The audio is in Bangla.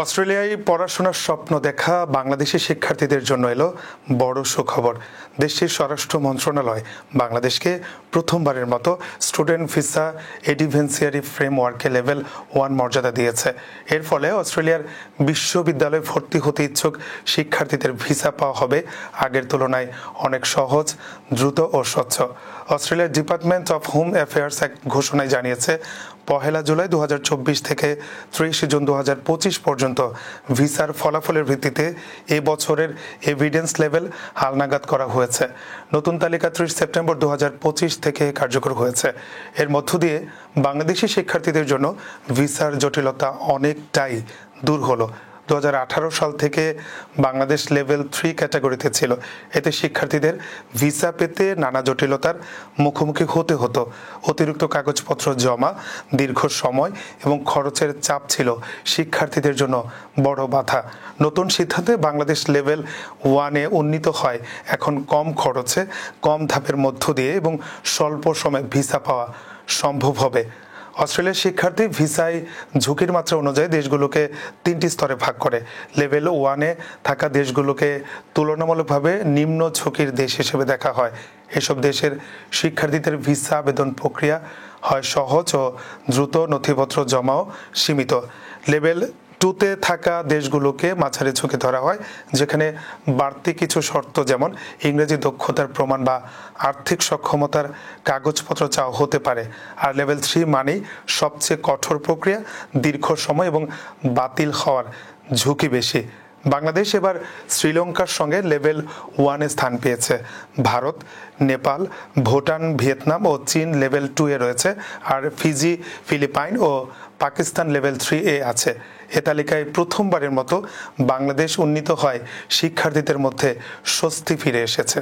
অস্ট্রেলিয়ায় পড়াশোনার স্বপ্ন দেখা বাংলাদেশি শিক্ষার্থীদের জন্য এলো বড় সুখবর। দেশটির স্বরাষ্ট্র মন্ত্রণালয় বাংলাদেশকে প্রথমবারের মতো স্টুডেন্ট ভিসা এডিভেন্সিয়ারি ফ্রেমওয়ার্কে লেভেল 1 মর্যাদা দিয়েছে। এর ফলে অস্ট্রেলিয়ার বিশ্ববিদ্যালয়ে ভর্তি হতে ইচ্ছুক শিক্ষার্থীদের ভিসা পাওয়া হবে আগের তুলনায় অনেক সহজ, দ্রুত ও স্বচ্ছ। অস্ট্রেলিয়ার ডিপার্টমেন্ট অফ হোম অ্যাফেয়ার্স এক ঘোষণায় জানিয়েছে, 1 জুলাই 2024 থেকে 30 জুন 2025 পর্যন্ত ভিসার ফলাফলের ভিত্তিতে এ বছরের এভিডেন্স লেভেল হালনাগাদ করা হয়েছে। নতুন তালিকা 30 সেপ্টেম্বর 2025 থেকে কার্যকর হয়েছে। এর মধ্য দিয়ে বাংলাদেশি শিক্ষার্থীদের জন্য ভিসার জটিলতা অনেকটাই দূর হলো। 2018 সাল থেকে বাংলাদেশ লেভেল 3 ক্যাটাগরিতে ছিল। এতে শিক্ষার্থীদের ভিসা পেতে নানা জটিলতার মুখোমুখি হতে হতো। অতিরিক্ত কাগজপত্র জমা, দীর্ঘ সময় এবং খরচের চাপ ছিল শিক্ষার্থীদের জন্য বড় বাধা। নতুন সিদ্ধান্তে বাংলাদেশ লেভেল 1-এ উন্নীত হয় এখন কম খরচে, কম ধাপের মধ্য দিয়ে এবং স্বল্প সময়ে ভিসা পাওয়া সম্ভব হবে। অস্ট্রেলিয়ার শিক্ষার্থী ভিসায় ঝুঁকির মাত্রা অনুযায়ী দেশগুলোকে 3টি স্তরে ভাগ করে। লেভেল 1-এ থাকা দেশগুলোকে তুলনামূলকভাবে নিম্ন ঝুঁকির দেশ হিসেবে দেখা হয়। এসব দেশের শিক্ষার্থীদের ভিসা আবেদন প্রক্রিয়া হয় সহজ ও দ্রুত, নথিপত্র জমাও সীমিত। লেভেল 2-তে থাকা দেশগুলোকে মাঝারি ঝুঁকি ধরা হয়, যেখানে বাড়তি কিছু শর্ত যেমন ইংরেজি দক্ষতার প্রমাণ বা আর্থিক সক্ষমতার কাগজপত্র চাওয়া হতে পারে। আর লেভেল 3 মানেই সবচেয়ে কঠোর প্রক্রিয়া, দীর্ঘ সময় এবং বাতিল হওয়ার ঝুঁকি বেশি। বাংলাদেশ এবার শ্রীলঙ্কার সঙ্গে লেভেল 1-এ স্থান পেয়েছে। ভারত, নেপাল, ভুটান, ভিয়েতনাম ও চীন লেভেল 2-এ রয়েছে, আর ফিজি, ফিলিপাইন ও পাকিস্তান লেভেল 3-এ আছে। এ তালিকায় প্রথমবারের মতো বাংলাদেশ উন্নীত হয় শিক্ষার্থীদের মধ্যে স্বস্তি ফিরে এসেছে।